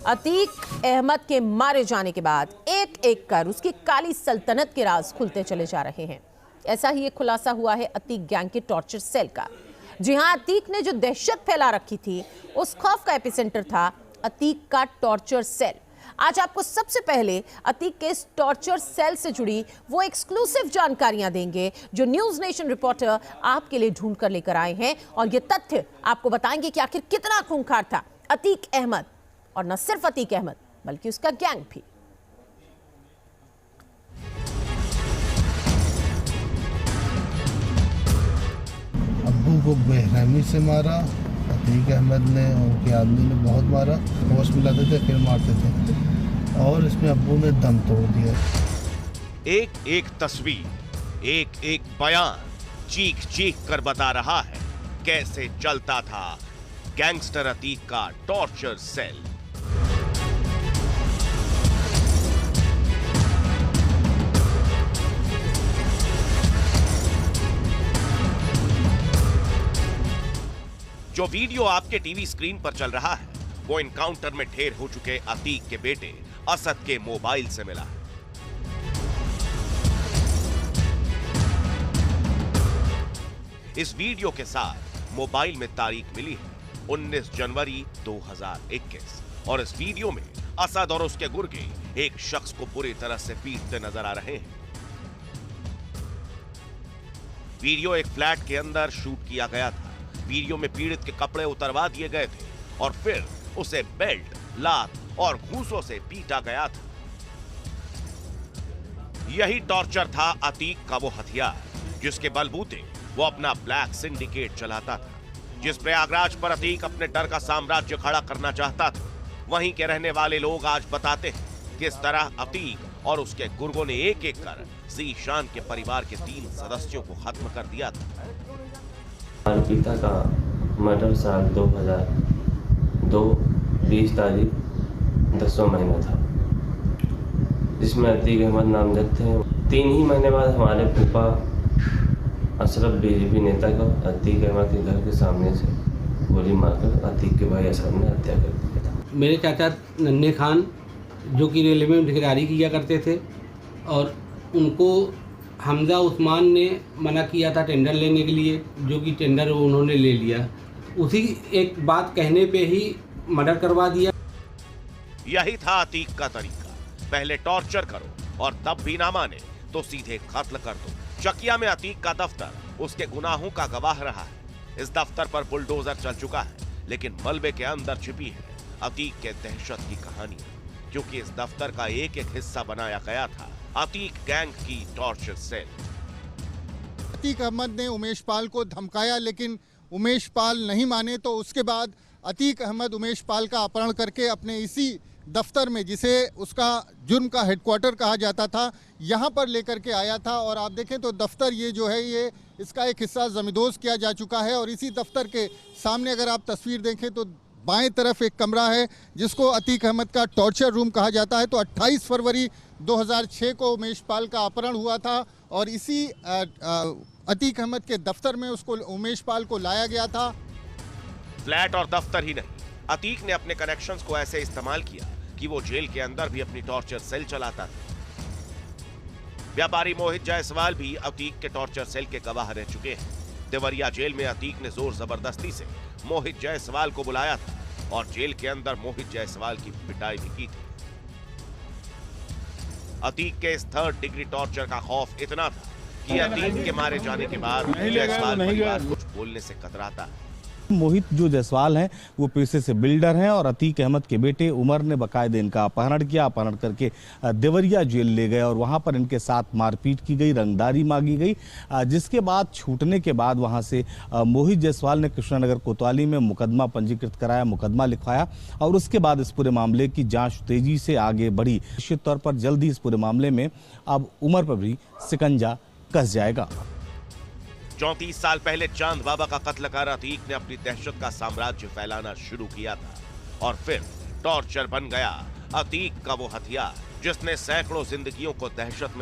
अतीक अहमद के मारे जाने के बाद एक एक कर उसकी काली सल्तनत के राज खुलते चले जा रहे हैं। ऐसा ही एक खुलासा हुआ है अतीक गैंग के टॉर्चर सेल का। जी हां, अतीक ने जो दहशत फैला रखी थी उस खौफ का एपिसेंटर था अतीक का टॉर्चर सेल। आज आपको सबसे पहले अतीक के इस टॉर्चर सेल से जुड़ी वो एक्सक्लूसिव जानकारियां देंगे जो न्यूज नेशन रिपोर्टर आपके लिए ढूंढ कर लेकर आए हैं, और ये तथ्य आपको बताएंगे कि आखिर कितना खूंखार था अतीक अहमद, और न सिर्फ अतीक अहमद बल्कि उसका गैंग भी। अब्बू को बेरहमी से मारा, अतीक अहमद ने उनके आदमी ने बहुत मारा, होश मिलाते थे फिर मारते थे, और इसमें अब्बू ने दम तोड़ दिया। एक एक तस्वीर, एक एक बयान चीख चीख कर बता रहा है कैसे चलता था गैंगस्टर अतीक का टॉर्चर सेल। जो वीडियो आपके टीवी स्क्रीन पर चल रहा है वो इनकाउंटर में ढेर हो चुके अतीक के बेटे असद के मोबाइल से मिला है। इस वीडियो के साथ मोबाइल में तारीख मिली है 19 जनवरी 2021, और इस वीडियो में असद और उसके गुर्गे एक शख्स को बुरी तरह से पीटते नजर आ रहे हैं। वीडियो एक फ्लैट के अंदर शूट किया गया था। वीडियो में पीड़ित के कपड़े उतरवा दिए गए थे और फिर उसे बेल्ट, लात और घूंसों से पीटा गया था। यही टॉर्चर था अतीक का वो हथियार जिसके बलबूते वो अपना ब्लैक सिंडिकेट चलाता था। जिस प्रयागराज पर अतीक अपने डर का साम्राज्य खड़ा करना चाहता था, वहीं के रहने वाले लोग आज बताते हैं किस तरह अतीक और उसके गुर्गों ने एक एक कर ज़ीशान के परिवार के 3 सदस्यों को खत्म कर दिया था। हमारे पिता का मर्डर साल 2002 20 तारीख 10वां महीना था, जिसमें अतीक अहमद नामजद थे। 3 ही महीने बाद हमारे फूफा अशरफ बीजेपी नेता को अतीक अहमद के घर के सामने से गोली मारकर अतीक के भाई असद ने हत्या कर दिया था। मेरे चाचा नन्हे खान जो कि रेलवे में ठेकेदारी किया करते थे, और उनको हमजा उस्मान ने मना किया था टेंडर लेने के लिए, जो कि टेंडर उन्होंने ले लिया। उसी एक बात कहने पे ही मर्डर करवा दिया। यही था अतीक का तरीका, पहले टॉर्चर करो और तब भी ना माने तो सीधे कत्ल कर दो। चकिया में अतीक का दफ्तर उसके गुनाहों का गवाह रहा है। इस दफ्तर पर बुलडोजर चल चुका है, लेकिन मलबे के अंदर छिपी है अतीक के दहशत की कहानी, क्योंकि इस दफ्तर का एक एक हिस्सा बनाया गया था अतीक गैंग की टॉर्चर सेल। अतीक अहमद ने उमेश पाल को धमकाया, लेकिन उमेश पाल नहीं माने, तो उसके बाद अतीक अहमद उमेश पाल का अपहरण करके अपने इसी दफ्तर में, जिसे उसका जुर्म का हेडक्वार्टर कहा जाता था, यहाँ पर लेकर के आया था। और आप देखें तो दफ्तर ये जो है, ये इसका एक हिस्सा जमींदोज किया जा चुका है, और इसी दफ्तर के सामने अगर आप तस्वीर देखें तो बाएं तरफ एक कमरा है जिसको अतीक अहमद का टॉर्चर रूम कहा जाता है। तो 28 फरवरी 2006 को उमेश पाल का अपहरण हुआ था, और इसी अतीक अहमद के दफ्तर में उसको उमेश पाल को लाया गया था। फ्लैट और दफ्तर ही नहीं, अतीक ने अपने कनेक्शंस को ऐसे इस्तेमाल किया कि वो जेल के अंदर भी अपनी टॉर्चर सेल चलाता था। व्यापारी मोहित जायसवाल भी अतीक के टॉर्चर सेल के गवाह रह चुके हैं। देवरिया जेल में अतीक ने जोर जबरदस्ती से मोहित जायसवाल को बुलाया था और जेल के अंदर मोहित जायसवाल की पिटाई भी की थी। अतीक के इस 3rd डिग्री टॉर्चर का खौफ इतना था कि अतीक के मारे जाने के बाद जायसवाल परिवार कुछ बोलने से कतराता है। मोहित जो जायसवाल हैं वो पेशे से बिल्डर हैं, और अतीक अहमद के बेटे उमर ने बाकायदे इनका अपहरण किया। अपहरण करके देवरिया जेल ले गए और वहां पर इनके साथ मारपीट की गई, रंगदारी मांगी गई, जिसके बाद छूटने के बाद वहां से मोहित जायसवाल ने कृष्णानगर कोतवाली में मुकदमा पंजीकृत कराया, मुकदमा लिखवाया, और उसके बाद इस पूरे मामले की जाँच तेजी से आगे बढ़ी। निश्चित तौर पर जल्द ही इस पूरे मामले में अब उमर पर भी शिकंजा कस जाएगा। 34 साल पहले चांद बाबा का कत्ल कर अतीक ने अपनी दहशत का साम्राज्य फैलाना शुरू किया था, और फिर टॉर्चर बन गया अतीक का वो हथियार जिसने सैकड़ों जिंदगियों को दहशत में